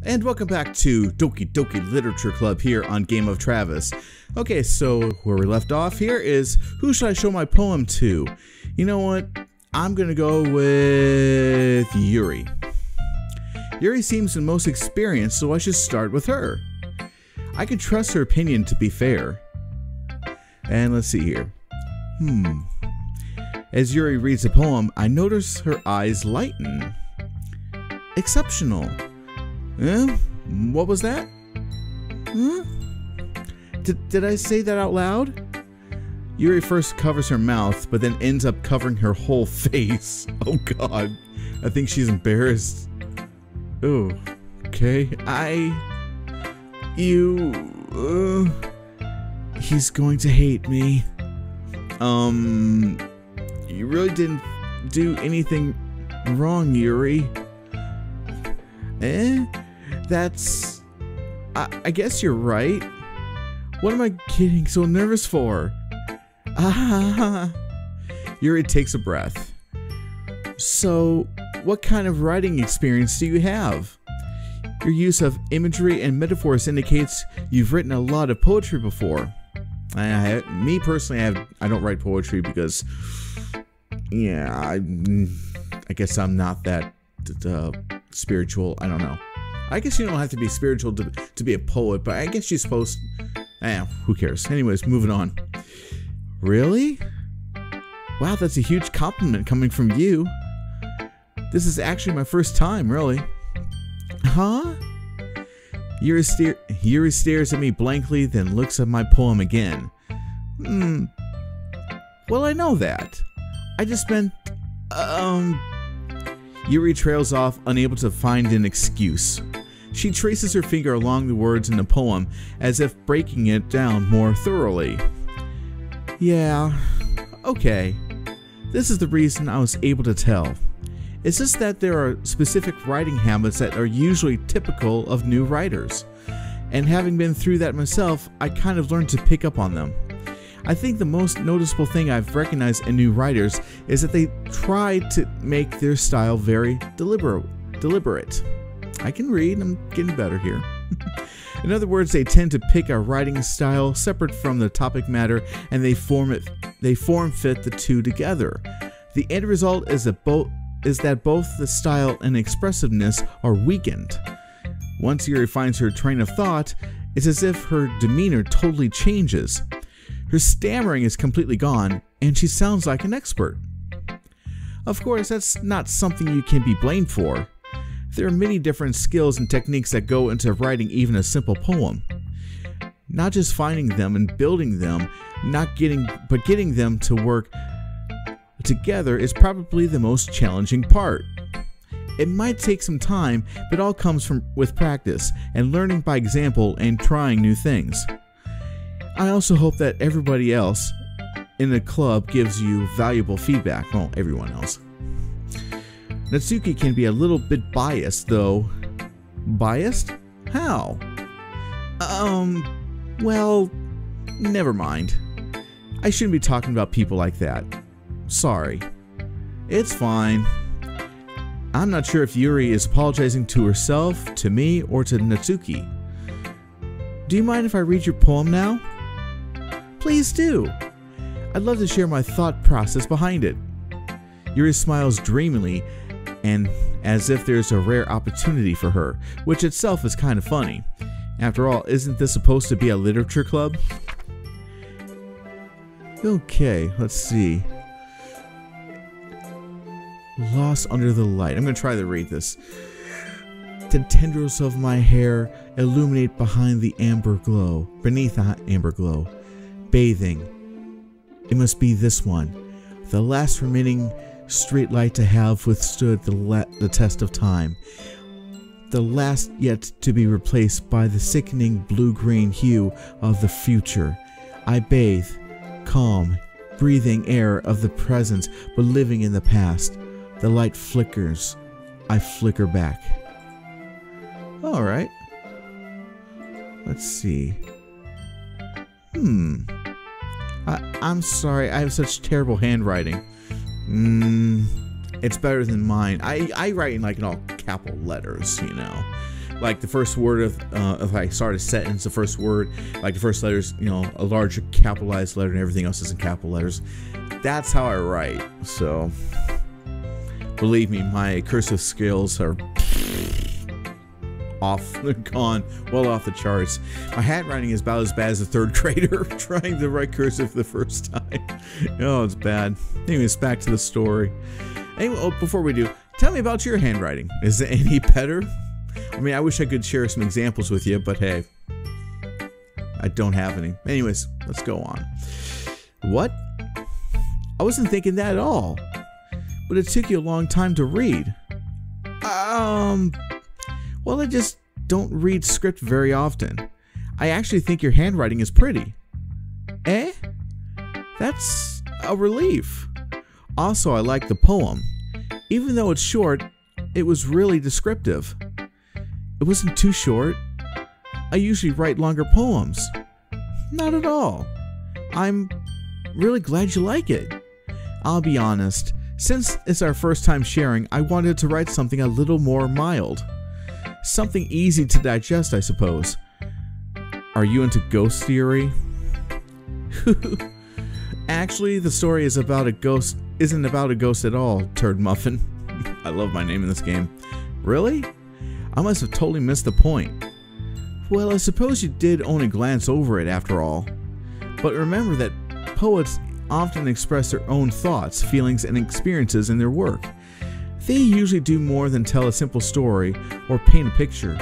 And welcome back to Doki Doki Literature Club here on Game of Travis. Okay, so where we left off here is, who should I show my poem to? You know what? I'm gonna go with Yuri. Yuri seems the most experienced, so I should start with her. I can trust her opinion to be fair. And let's see here. As Yuri reads the poem, I notice her eyes lighten. Exceptional. What was that? Did I say that out loud? Yuri first covers her mouth, but then ends up covering her whole face. Oh god. I think she's embarrassed. Oh, okay. He's going to hate me. You really didn't do anything wrong, Yuri. I guess you're right. What am I getting so nervous for? Yuri takes a breath. So, what kind of writing experience do you have? Your use of imagery and metaphors indicates you've written a lot of poetry before. Me personally, I don't write poetry because, yeah, I guess I'm not that spiritual. I don't know. I guess you don't have to be spiritual to be a poet, but I guess you're supposed to. Who cares? Anyways, moving on. Really? Wow, that's a huge compliment coming from you. This is actually my first time, really. Huh? Yuri stares at me blankly, then looks at my poem again. Well, I know that. I just meant, Yuri trails off, unable to find an excuse. She traces her finger along the words in the poem, as if breaking it down more thoroughly. Yeah, okay. This is the reason I was able to tell. It's just that there are specific writing habits that are usually typical of new writers. And having been through that myself, I kind of learned to pick up on them. I think the most noticeable thing I've recognized in new writers is that they try to make their style very deliberate. I can read, I'm getting better here. In other words, they tend to pick a writing style separate from the topic matter, and they form fit the two together. The end result is that both the style and expressiveness are weakened. Once Yuri finds her train of thought, it's as if her demeanor totally changes. Her stammering is completely gone, and she sounds like an expert. Of course, that's not something you can be blamed for. There are many different skills and techniques that go into writing even a simple poem. Not just finding them and building them, but getting them to work together is probably the most challenging part. It might take some time, but it all comes with practice and learning by example and trying new things. I also hope that everybody else in the club gives you valuable feedback. Well, everyone else. Natsuki can be a little bit biased, though. Biased? How? Well, never mind. I shouldn't be talking about people like that. Sorry. It's fine. I'm not sure if Yuri is apologizing to herself, to me, or to Natsuki. Do you mind if I read your poem now? Please do. I'd love to share my thought process behind it. Yuri smiles dreamily, and as if there's a rare opportunity for her, which itself is kind of funny. After all, isn't this supposed to be a literature club? Okay, let's see. Lost under the light. I'm going to try to read this. The tendrils of my hair illuminate beneath the amber glow. Bathing. It must be this one. The last remaining street light to have withstood the test of time. The last yet to be replaced by the sickening blue-green hue of the future. I bathe, calm, breathing air of the present, but living in the past. The light flickers. I flicker back. Alright. Let's see. I'm sorry, I have such terrible handwriting. It's better than mine. I write in like in all capital letters, you know. like the first word of if I start a sentence, the first word, like the first letters, you know, a large capitalized letter and everything else is in capital letters. That's how I write. So believe me, my cursive skills are off. They're gone, well off the charts. My handwriting is about as bad as a third grader trying to write cursive the first time. Oh, it's bad. Anyways, back to the story. Anyway, before we do, tell me about your handwriting. Is it any better? I mean, I wish I could share some examples with you, but hey, I don't have any. Anyways, let's go on. What? I wasn't thinking that at all. But it took you a long time to read. Well, I just don't read script very often. I actually think your handwriting is pretty. Eh? That's a relief. Also, I like the poem. Even though it's short, it was really descriptive. It wasn't too short. I usually write longer poems. Not at all. I'm really glad you like it. I'll be honest, since it's our first time sharing, I wanted to write something a little more mild. Something easy to digest, I suppose. Are you into ghost theory? Actually, the story is about a ghost. Isn't about a ghost at all, Turd Muffin. I love my name in this game. Really? I must have totally missed the point. Well, I suppose you did only glance over it after all. But remember that poets often express their own thoughts, feelings, and experiences in their work. They usually do more than tell a simple story or paint a picture.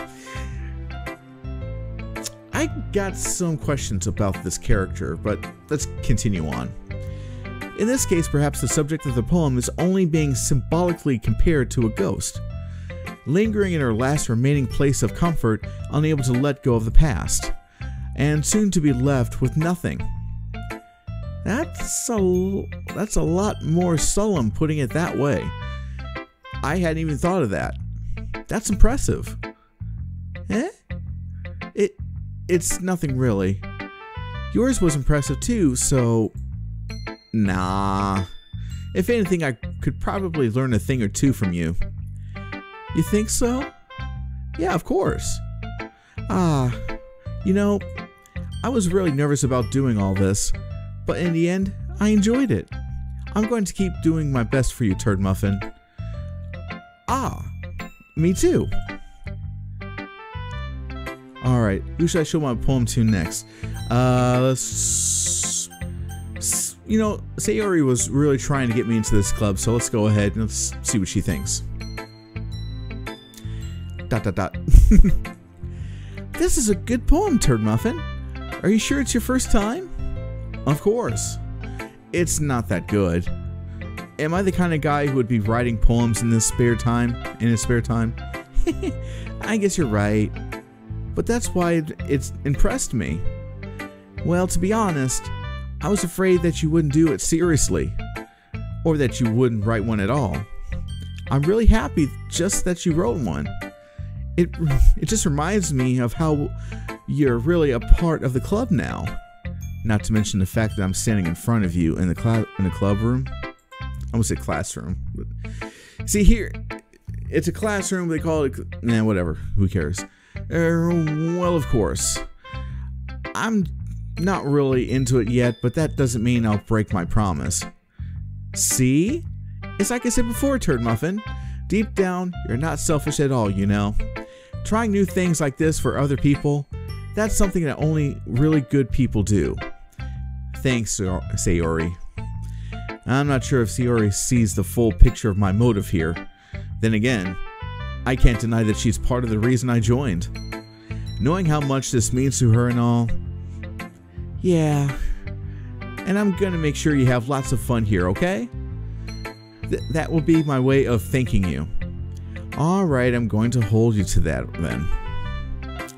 I got some questions about this character, but let's continue on. In this case, perhaps the subject of the poem is only being symbolically compared to a ghost, lingering in her last remaining place of comfort, unable to let go of the past, and soon to be left with nothing. That's a lot more solemn putting it that way. I hadn't even thought of that. That's impressive. Eh? It's nothing really. Yours was impressive too, so... Nah. If anything, I could probably learn a thing or two from you. You think so? Yeah, of course. You know, I was really nervous about doing all this, but in the end, I enjoyed it. I'm going to keep doing my best for you, Turd Muffin. Me too. Alright, who should I show my poem to next? Let's... You know, Sayori was really trying to get me into this club, so let's go ahead and let's see what she thinks. ... This is a good poem, Turd Muffin. Are you sure it's your first time? Of course. It's not that good. Am I the kind of guy who would be writing poems in his spare time? I guess you're right. But that's why it's impressed me. Well, to be honest, I was afraid that you wouldn't do it seriously. Or that you wouldn't write one at all. I'm really happy just that you wrote one. It just reminds me of how you're really a part of the club now. Not to mention the fact that I'm standing in front of you in the club room. I almost said classroom. But see here, it's a classroom. They call it. Nah, whatever. Who cares? Well, of course. I'm not really into it yet, but that doesn't mean I'll break my promise. See? It's like I said before, Turd Muffin. Deep down, you're not selfish at all, you know. Trying new things like this for other people, that's something that only really good people do. Thanks, Sayori. I'm not sure if Sayori sees the full picture of my motive here. Then again, I can't deny that she's part of the reason I joined. Knowing how much this means to her and all. Yeah. And I'm gonna make sure you have lots of fun here, okay? That will be my way of thanking you. Alright, I'm going to hold you to that then.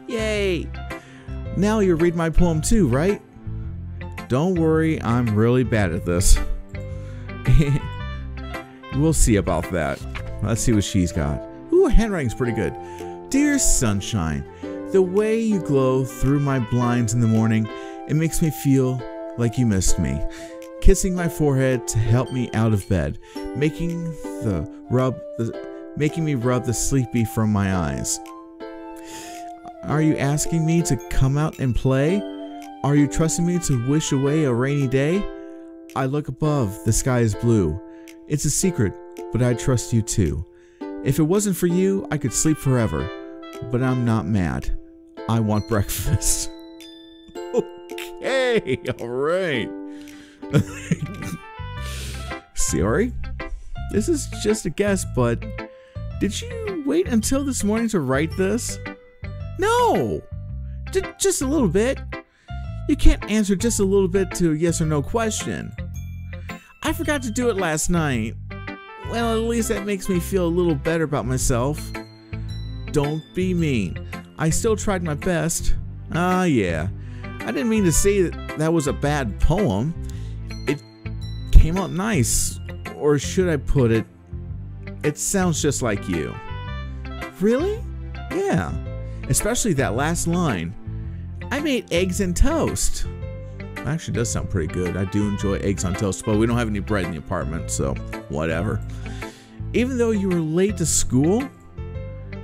Yay! Now you'll read my poem too, right? Don't worry, I'm really bad at this. We'll see about that. Let's see what she's got. Ooh, her handwriting's pretty good. Dear sunshine, the way you glow through my blinds in the morning, it makes me feel like you missed me. Kissing my forehead to help me out of bed, making me rub the sleepy from my eyes. Are you asking me to come out and play? Are you trusting me to wish away a rainy day? I look above, the sky is blue. It's a secret, but I trust you too. If it wasn't for you, I could sleep forever. But I'm not mad. I want breakfast. Okay, alright. Sorry? This is just a guess, but did you wait until this morning to write this? No! Just a little bit. You can't answer just a little bit to a yes or no question. I forgot to do it last night. Well, at least that makes me feel a little better about myself. Don't be mean. I still tried my best. Ah, yeah. I didn't mean to say that was a bad poem. It came out nice. Or should I put it, it sounds just like you. Really? Yeah. Especially that last line. I made eggs and toast. Actually, does sound pretty good. I do enjoy eggs on toast, but we don't have any bread in the apartment, so whatever. Even though you were late to school,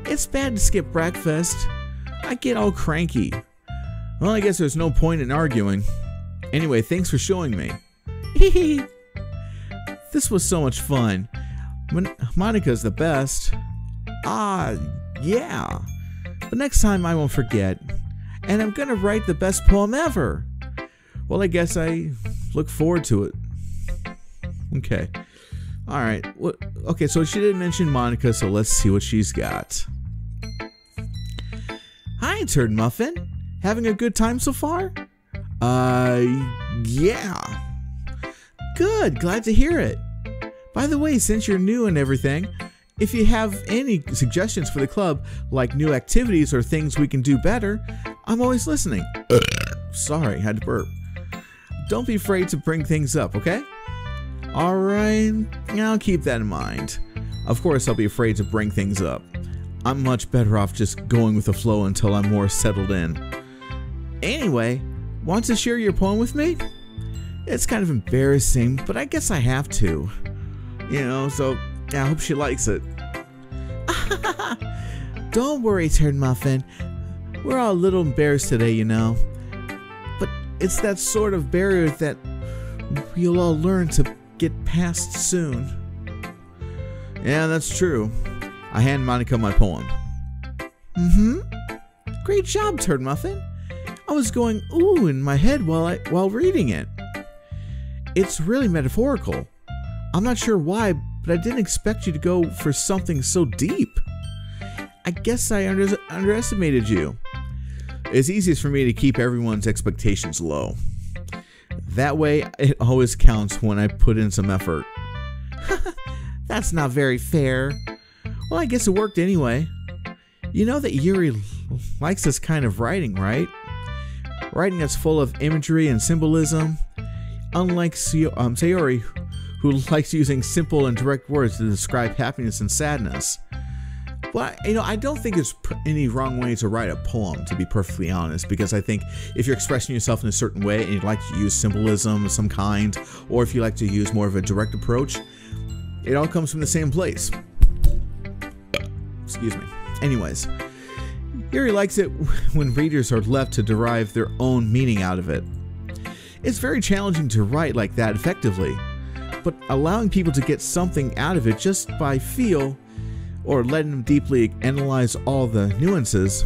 it's bad to skip breakfast. I get all cranky. Well, I guess there's no point in arguing. Anyway, thanks for showing me. Hehe. This was so much fun. Monica's the best. Ah, yeah. But next time I won't forget. And I'm gonna write the best poem ever. Well, I guess I look forward to it. Okay. Alright. Okay, so she didn't mention Monica, so let's see what she's got. Hi, Turd Muffin. Having a good time so far? Yeah. Good, glad to hear it. By the way, since you're new and everything, if you have any suggestions for the club, like new activities or things we can do better, I'm always listening. Sorry, had to burp. Don't be afraid to bring things up, okay? Alright, I'll keep that in mind. Of course, I'll be afraid to bring things up. I'm much better off just going with the flow until I'm more settled in. Anyway, want to share your poem with me? It's kind of embarrassing, but I guess I have to. You know, so yeah, I hope she likes it. Don't worry, Turd Muffin. We're all a little embarrassed today, you know. But it's that sort of barrier that we'll all learn to get past soon. Yeah, that's true. I hand Monica my poem. Great job, Turd Muffin. I was going ooh in my head while reading it. It's really metaphorical. I'm not sure why, but I didn't expect you to go for something so deep. I guess I underestimated you. It's easiest for me to keep everyone's expectations low. That way, it always counts when I put in some effort. That's not very fair. Well, I guess it worked anyway. You know that Yuri likes this kind of writing, right? Writing that's full of imagery and symbolism. Unlike Sayori, who likes using simple and direct words to describe happiness and sadness. But, you know, I don't think there's any wrong way to write a poem, to be perfectly honest, because I think if you're expressing yourself in a certain way and you like to use symbolism of some kind, or if you like to use more of a direct approach, it all comes from the same place. Excuse me. Anyways, Yuri likes it when readers are left to derive their own meaning out of it. It's very challenging to write like that effectively, but allowing people to get something out of it just by feel, or letting them deeply analyze all the nuances,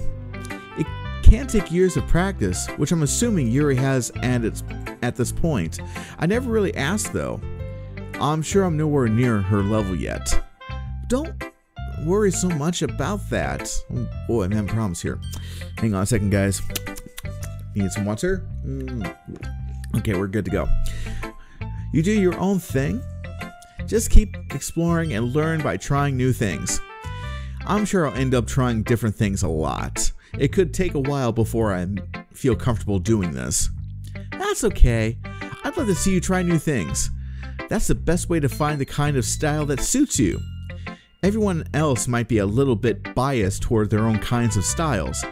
it can take years of practice, which I'm assuming Yuri has at this point. I never really asked though. I'm sure I'm nowhere near her level yet. Don't worry so much about that. Oh boy, I'm having problems here. Hang on a second, guys. Need some water? Okay, we're good to go. You do your own thing. Just keep exploring and learn by trying new things. I'm sure I'll end up trying different things a lot. It could take a while before I feel comfortable doing this. That's okay. I'd love to see you try new things. That's the best way to find the kind of style that suits you. Everyone else might be a little bit biased toward their own kinds of styles,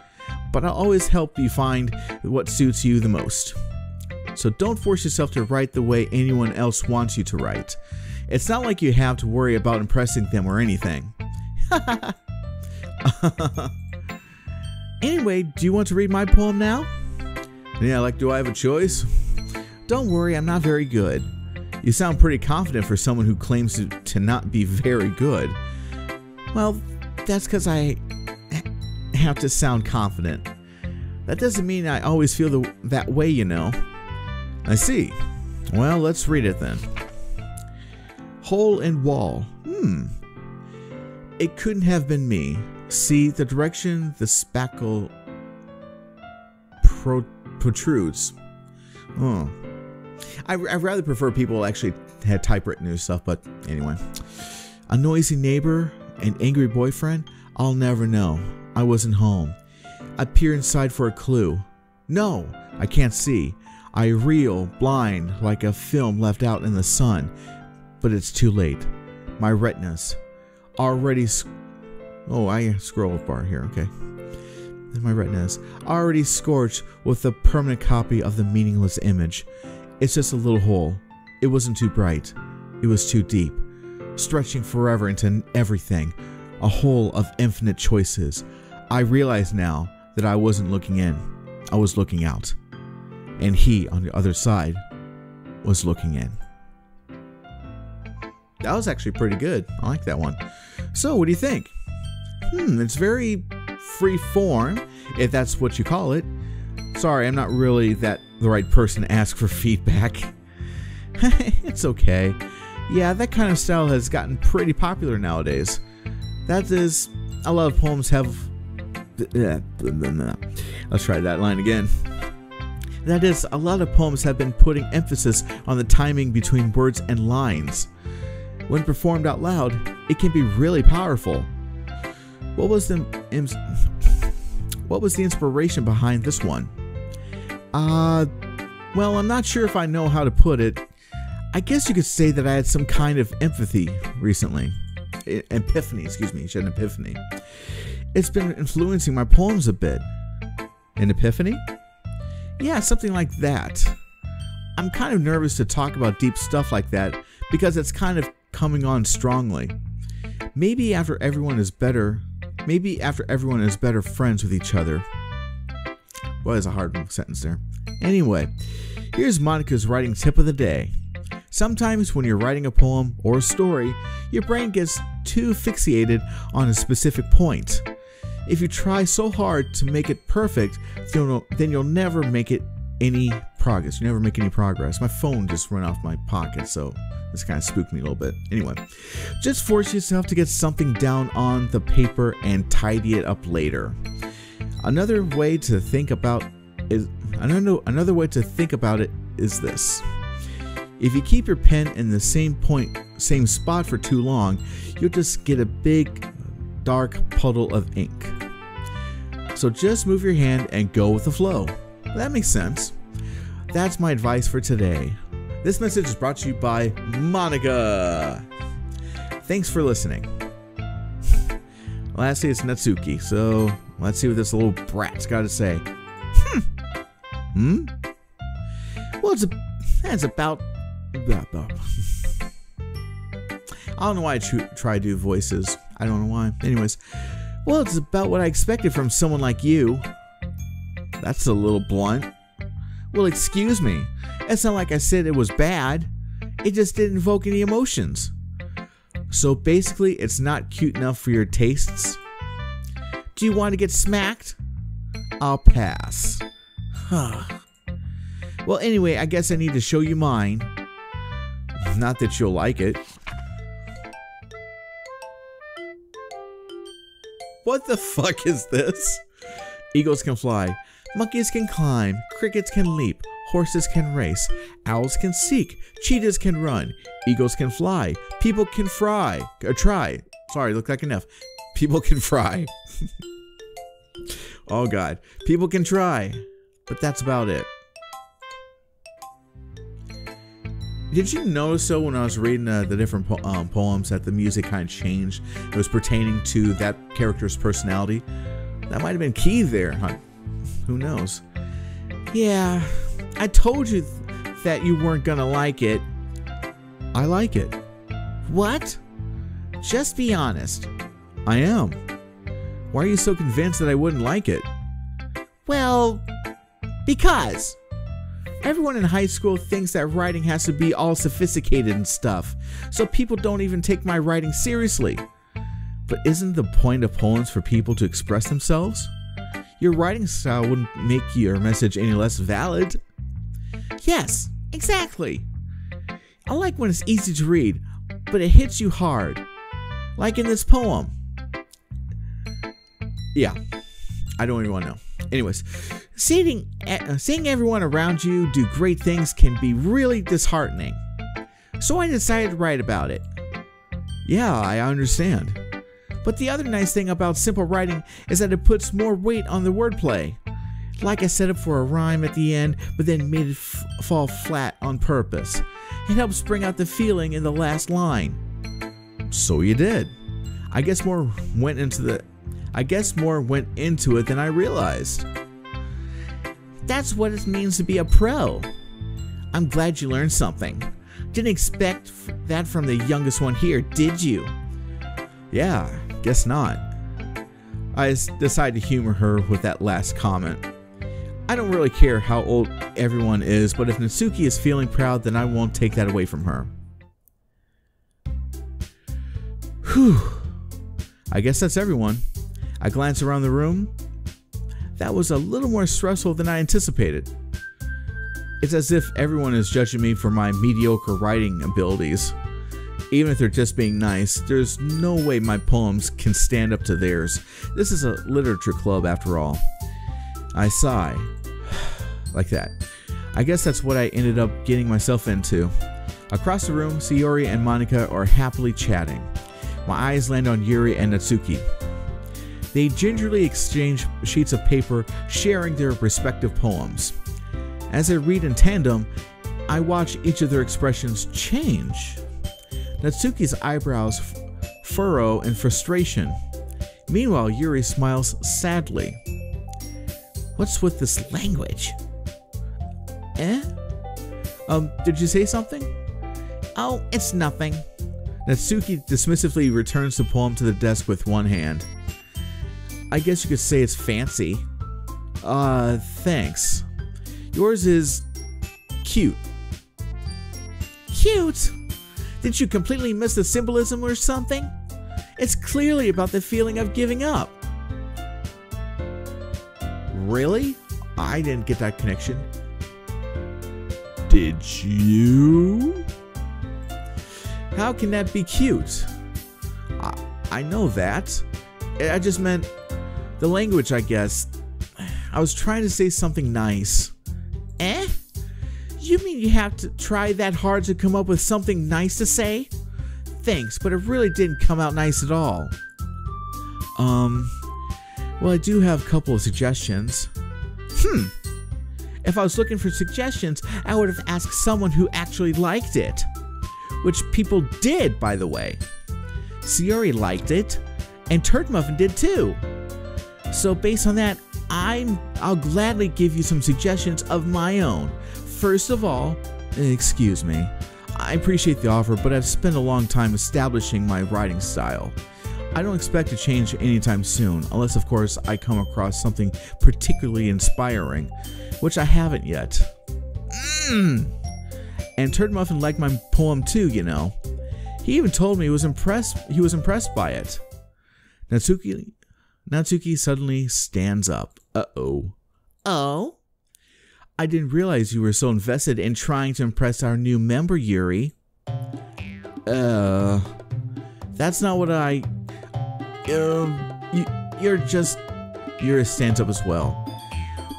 but I'll always help you find what suits you the most. So don't force yourself to write the way anyone else wants you to write. It's not like you have to worry about impressing them or anything. Anyway, do you want to read my poem now? Yeah, like, do I have a choice? Don't worry, I'm not very good. You sound pretty confident for someone who claims to not be very good. Well, that's because I have to sound confident. That doesn't mean I always feel that way, you know. I see. Well, let's read it then. Hole in wall. It couldn't have been me. See the direction the spackle protrudes. Oh. I rather prefer people actually had typewritten new stuff, but anyway. A noisy neighbor, an angry boyfriend, I'll never know. I wasn't home. I peer inside for a clue. No, I can't see. I reel, blind, like a film left out in the sun. But it's too late. My retinas already... Oh, I scroll bar here, okay. My retinas already scorched with a permanent copy of the meaningless image. It's just a little hole. It wasn't too bright. It was too deep, stretching forever into everything. A hole of infinite choices. I realize now that I wasn't looking in. I was looking out. And he, on the other side, was looking in. That was actually pretty good. I like that one. So, what do you think? It's very free form, if that's what you call it. Sorry, I'm not really the right person to ask for feedback. It's okay. Yeah, that kind of style has gotten pretty popular nowadays. That is, a lot of poems have... Let's try that line again. That is, a lot of poems have been putting emphasis on the timing between words and lines. When performed out loud, it can be really powerful. What was the inspiration behind this one? Well, I'm not sure if I know how to put it. I guess you could say that I had some kind of empathy recently. Epiphany, excuse me. An epiphany. It's been influencing my poems a bit. An epiphany? Yeah, something like that. I'm kind of nervous to talk about deep stuff like that because it's kind of coming on strongly. Maybe after everyone is better friends with each other. Well, that's a hard sentence there. Anyway, here's Monica's writing tip of the day. Sometimes when you're writing a poem or a story, your brain gets too fixated on a specific point. If you try so hard to make it perfect, then you'll never make any progress. You never make any progress. My phone just went off my pocket, so this kind of spooked me a little bit. Anyway, just force yourself to get something down on the paper and tidy it up later. Another way to think about it is this. If you keep your pen in the same spot for too long, you'll just get a big dark puddle of ink. So just move your hand and go with the flow. That makes sense. That's my advice for today. This message is brought to you by Monica. Thanks for listening. Lastly, it's Natsuki, so let's see what this little brat's got to say. Well, it's about... I don't know why I try to do voices. I don't know why. Anyways, well, it's about what I expected from someone like you. That's a little blunt. Well, excuse me. It's not like I said it was bad. It just didn't evoke any emotions. So basically, it's not cute enough for your tastes. Do you want to get smacked? I'll pass. Well, anyway, I guess I need to show you mine. Not that you'll like it. What the fuck is this? Eagles can fly. Monkeys can climb. Crickets can leap. Horses can race. Owls can seek. Cheetahs can run. Eagles can fly. People can try. Sorry, looked like enough. People can fry. Oh god. People can try. But that's about it. Did you notice so when I was reading the different poems that the music kind of changed? It was pertaining to that character's personality. That might have been key there, huh? Who knows? Yeah, I told you that you weren't gonna like it. I like it. What? Just be honest. I am. Why are you so convinced that I wouldn't like it? Well, because everyone in high school thinks that writing has to be all sophisticated and stuff, so people don't even take my writing seriously. But isn't the point of poems for people to express themselves? Your writing style wouldn't make your message any less valid. Yes, exactly. I like when it's easy to read, but it hits you hard. Like in this poem. Yeah, I don't even want to know. Anyways, seeing everyone around you do great things can be really disheartening. So I decided to write about it. Yeah, I understand. But the other nice thing about simple writing is that it puts more weight on the wordplay. Like I set up for a rhyme at the end, but then made it fall flat on purpose. It helps bring out the feeling in the last line. So you did. I guess more went into it than I realized. That's what it means to be a pro. I'm glad you learned something. Didn't expect that from the youngest one here, did you? Yeah, guess not. I decided to humor her with that last comment. I don't really care how old everyone is, but if Natsuki is feeling proud, then I won't take that away from her. Whew. I guess that's everyone. I glanced around the room. That was a little more stressful than I anticipated. It's as if everyone is judging me for my mediocre writing abilities. Even if they're just being nice, there's no way my poems can stand up to theirs. This is a literature club after all. I sigh. Like that. I guess that's what I ended up getting myself into. Across the room, Sayori and Monika are happily chatting. My eyes land on Yuri and Natsuki. They gingerly exchange sheets of paper, sharing their respective poems. As I read in tandem, I watch each of their expressions change. Natsuki's eyebrows furrow in frustration. Meanwhile, Yuri smiles sadly. What's with this language? Did you say something? Oh, it's nothing. Natsuki dismissively returns the poem to the desk with one hand. I guess you could say it's fancy. Thanks. Yours is cute. Cute? Did you completely miss the symbolism or something? It's clearly about the feeling of giving up. Really? I didn't get that connection. Did you? How can that be cute? I know that. I just meant the language, I guess. I was trying to say something nice. Eh? You mean you have to try that hard to come up with something nice to say? Thanks, but it really didn't come out nice at all. Well, I do have a couple of suggestions. If I was looking for suggestions, I would have asked someone who actually liked it. Which people did, by the way. Sayori liked it, and Turd Muffin did too. So based on that, I'll gladly give you some suggestions of my own. First of all, excuse me, I appreciate the offer, but I've spent a long time establishing my writing style. I don't expect to change anytime soon, unless of course I come across something particularly inspiring, which I haven't yet. And Turd Muffin liked my poem too, you know. He even told me he was impressed by it. Natsuki suddenly stands up. Uh-oh. Oh? I didn't realize you were so invested in trying to impress our new member, Yuri. That's not what I... Yuri stands up as well.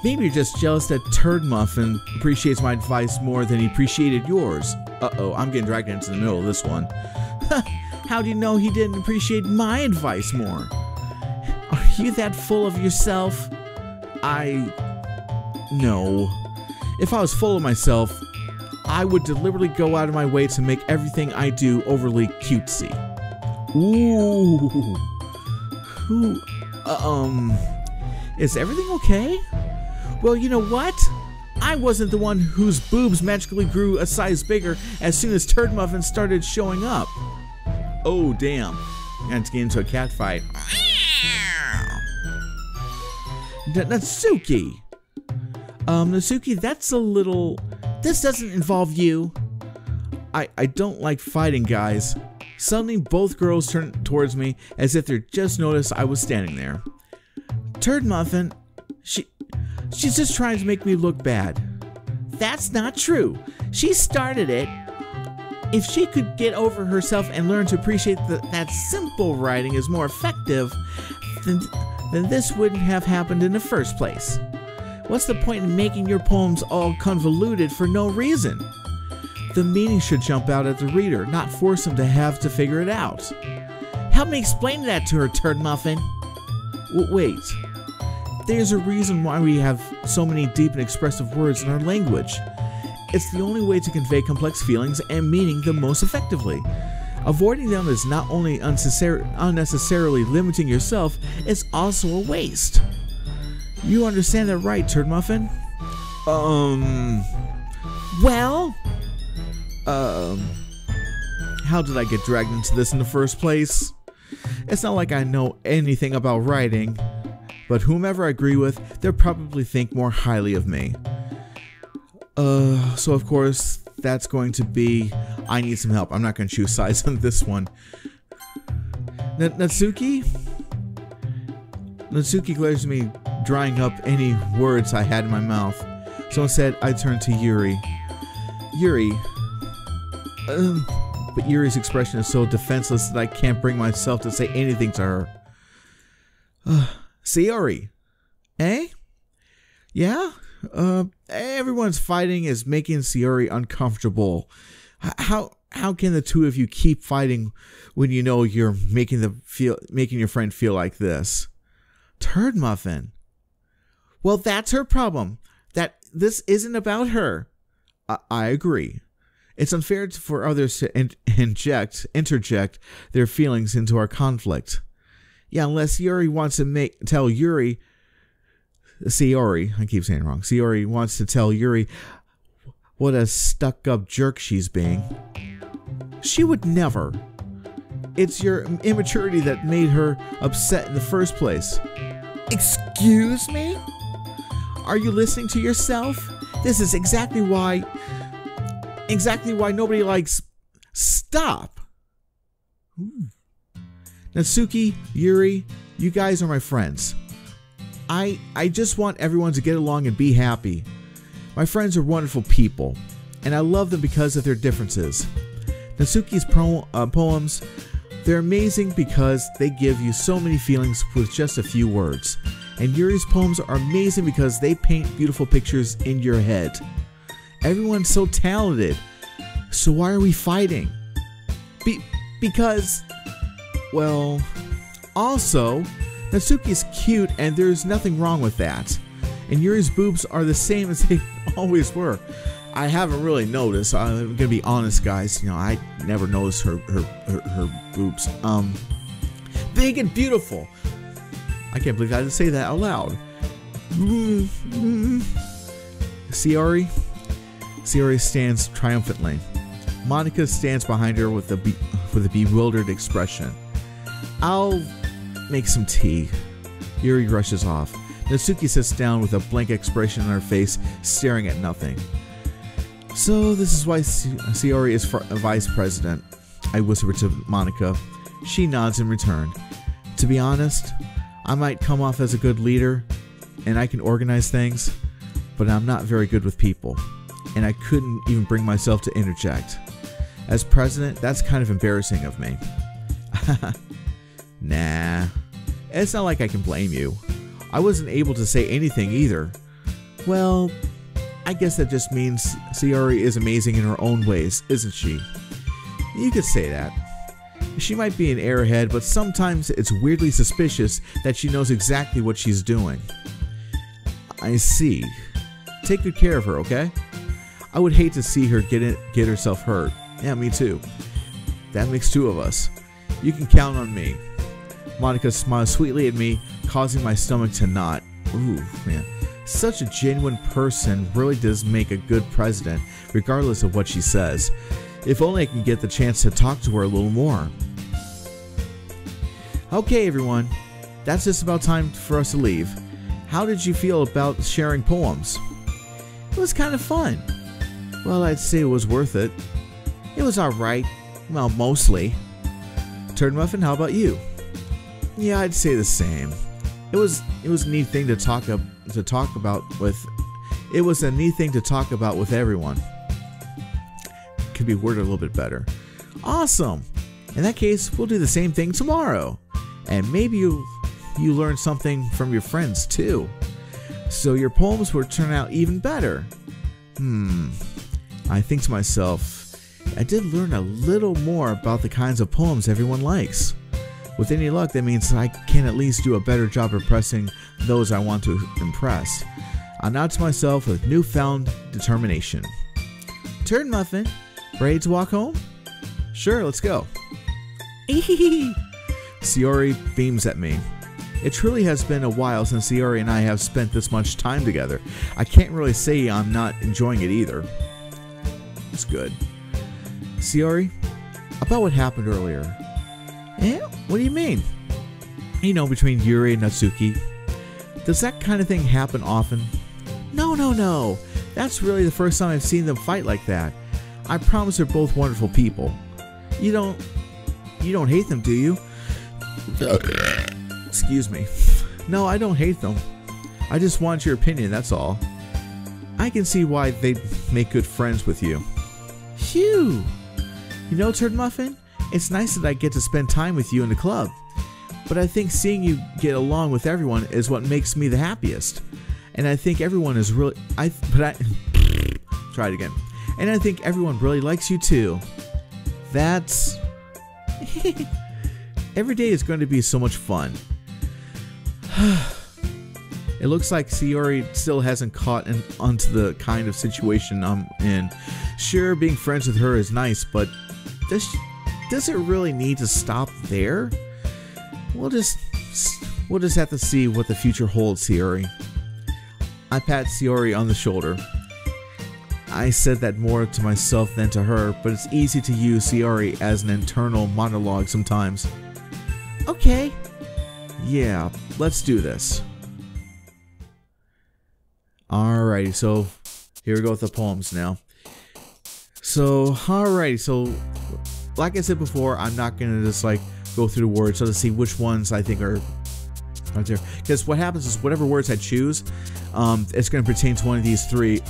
Maybe you're just jealous that Turd Muffin appreciates my advice more than he appreciated yours. Uh-oh, I'm getting dragged into the middle of this one. How do you know he didn't appreciate my advice more? Are you that full of yourself? No. If I was full of myself, I would deliberately go out of my way to make everything I do overly cutesy. Ooh. Is everything okay? Well, you know what? I wasn't the one whose boobs magically grew a size bigger as soon as Turd Muffin started showing up. Oh, damn. And to get into a cat fight. Natsuki! Natsuki, that's a little... This doesn't involve you. I don't like fighting, guys. Suddenly, both girls turned towards me as if they just noticed I was standing there. Turd Muffin, she's just trying to make me look bad. That's not true. She started it. If she could get over herself and learn to appreciate that simple writing is more effective, then this wouldn't have happened in the first place. What's the point in making your poems all convoluted for no reason? The meaning should jump out at the reader, not force them to have to figure it out. Help me explain that to her, Turd Muffin. Wait. There's a reason why we have so many deep and expressive words in our language. It's the only way to convey complex feelings and meaning the most effectively. Avoiding them is not only unnecessarily limiting yourself, it's also a waste. You understand that right, Turd Muffin? Well? How did I get dragged into this in the first place? It's not like I know anything about writing, but whomever I agree with, they'll probably think more highly of me. So of course, that's going to be, I need some help. I'm not going to choose sides on this one. Natsuki? Natsuki glares at me, drying up any words I had in my mouth. So instead, I turned to Yuri. Yuri. But Yuri's expression is so defenseless that I can't bring myself to say anything to her. Sayori. Eh? Yeah? Everyone's fighting is making Sayori uncomfortable. How can the two of you keep fighting when you know you're making your friend feel like this? Turd Muffin. Well, that's her problem. That this isn't about her. I agree. It's unfair for others to interject their feelings into our conflict. Yeah, unless Yuri wants to tell Yuri, Sayori, I keep saying it wrong. Sayori wants to tell Yuri what a stuck-up jerk she's being. She would never. It's your immaturity that made her upset in the first place. Excuse me? Are you listening to yourself? This is exactly why nobody likes... Stop! Natsuki, Yuri, you guys are my friends. I just want everyone to get along and be happy. My friends are wonderful people, and I love them because of their differences. Natsuki's poems, they're amazing because they give you so many feelings with just a few words. And Yuri's poems are amazing because they paint beautiful pictures in your head. Everyone's so talented. So why are we fighting? Because, well, also, Natsuki's cute and there's nothing wrong with that. And Yuri's boobs are the same as they always were. I haven't really noticed. I'm gonna be honest, guys. You know, I never noticed her boobs. Big and beautiful. I can't believe I had to say that out loud. Sayori stands triumphantly. Monica stands behind her with a bewildered expression. I'll make some tea. Yuri rushes off. Natsuki sits down with a blank expression on her face, staring at nothing. So this is why Sayori is vice president, I whisper to Monica. She nods in return. To be honest, I might come off as a good leader, and I can organize things, but I'm not very good with people, and I couldn't even bring myself to interject. As president, that's kind of embarrassing of me. Nah, it's not like I can blame you. I wasn't able to say anything either. Well, I guess that just means Sayori is amazing in her own ways, isn't she? You could say that. She might be an airhead, but sometimes it's weirdly suspicious that she knows exactly what she's doing. I see. Take good care of her, okay? I would hate to see her get herself hurt. Yeah, me too. That makes two of us. You can count on me. Monica smiles sweetly at me, causing my stomach to knot. Ooh, man. Such a genuine person really does make a good president, regardless of what she says. If only I can get the chance to talk to her a little more. Okay, everyone. That's just about time for us to leave. how did you feel about sharing poems? It was kind of fun. Well, I'd say it was worth it. It was alright. Well, mostly. Turd Muffin, how about you? Yeah, I'd say the same. It was a neat thing to talk about with. It was a neat thing to talk about with everyone. Could be worded a little bit better. Awesome. In that case, we'll do the same thing tomorrow, and maybe you learn something from your friends too. So your poems will turn out even better. I think to myself, I did learn a little more about the kinds of poems everyone likes. With any luck, that means I can at least do a better job impressing those I want to impress. I nod to myself with newfound determination. Turd Muffin, ready to walk home? Sure, let's go. Sayori beams at me. It truly has been a while since Sayori and I have spent this much time together. I can't really say I'm not enjoying it either. It's good. Sayori, about what happened earlier. Eh? What do you mean? You know, between Yuri and Natsuki. Does that kind of thing happen often? No. That's really the first time I've seen them fight like that. I promise they're both wonderful people. You don't hate them, do you? Excuse me. No, I don't hate them. I just want your opinion, that's all. I can see why they'd make good friends with you. Phew! You know, Turd Muffin, it's nice that I get to spend time with you in the club. But I think seeing you get along with everyone is what makes me the happiest. And I think everyone is really... Try it again. And I think everyone really likes you too. That's... Every day is going to be so much fun. It looks like Sayori still hasn't caught onto the kind of situation I'm in. Sure, being friends with her is nice, but does it really need to stop there? We'll just have to see what the future holds, Sayori. I pat Sayori on the shoulder. I said that more to myself than to her, but it's easy to use Sayori as an internal monologue sometimes. Okay. Yeah, let's do this. Alrighty, so here we go with the poems now. So, alrighty, so like I said before, I'm not gonna just like go through the words so to see which ones I think are right there. Because what happens is whatever words I choose, it's gonna pertain to one of these three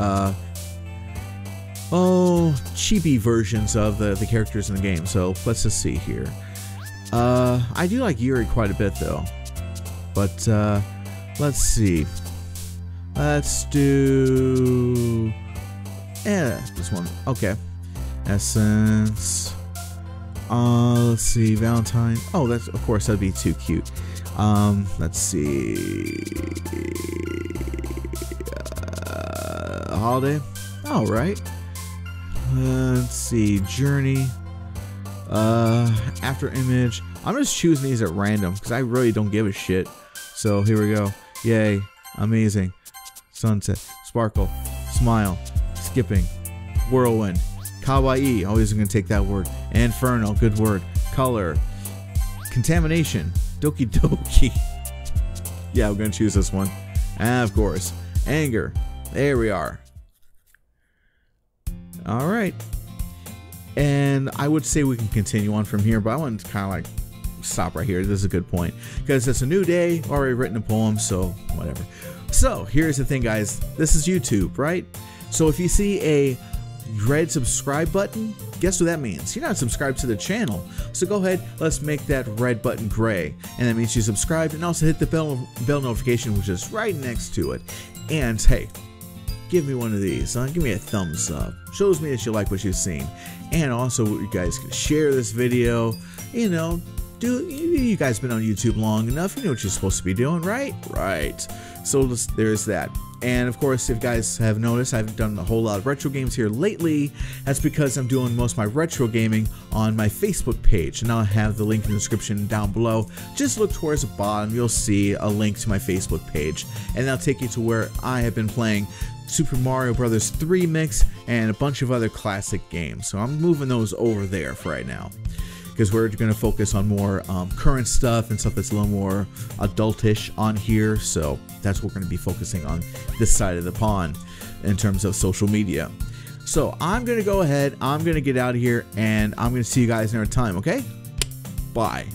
cheapy versions of the characters in the game. So let's just see here. I do like Yuri quite a bit though. But let's see. Let's do this one. Okay. Essence. Let's see. Valentine. Oh, that's of course that'd be too cute. Let's see. Holiday. All right. Let's see. Journey. After image. I'm just choosing these at random because I really don't give a shit. So here we go. Yay. Amazing. Sunset. Sparkle. Smile. Skipping. Whirlwind. Kawaii. Always going to take that word. Inferno. Good word. Color. Contamination. Doki Doki. Yeah, we're going to choose this one. And of course. Anger. There we are. Alright. And I would say we can continue on from here, but I want to kind of like stop right here. This is a good point because it's a new day, already written a poem, so whatever. So here's the thing, guys. This is YouTube, right? So if you see a red subscribe button, guess what that means? You're not subscribed to the channel. So go ahead, let's make that red button gray, and that means you subscribed, and also hit the bell notification, which is right next to it. And hey, give me one of these. Give me a thumbs up. Shows me that you like what you've seen. And also, you guys can share this video. You know, you guys been on YouTube long enough. You know what you're supposed to be doing, right? Right. So there's that. And of course, if you guys have noticed, I've done a whole lot of retro games here lately. That's because I'm doing most of my retro gaming on my Facebook page. And I'll have the link in the description down below. Just look towards the bottom. You'll see a link to my Facebook page. And that'll take you to where I have been playing Super Mario Bros. 3 Mix and a bunch of other classic games. So I'm moving those over there for right now. because we're going to focus on more current stuff and stuff that's a little more adultish on here. So that's what we're going to be focusing on this side of the pond in terms of social media. So I'm going to go ahead, I'm going to get out of here, and I'm going to see you guys another time, okay? Bye.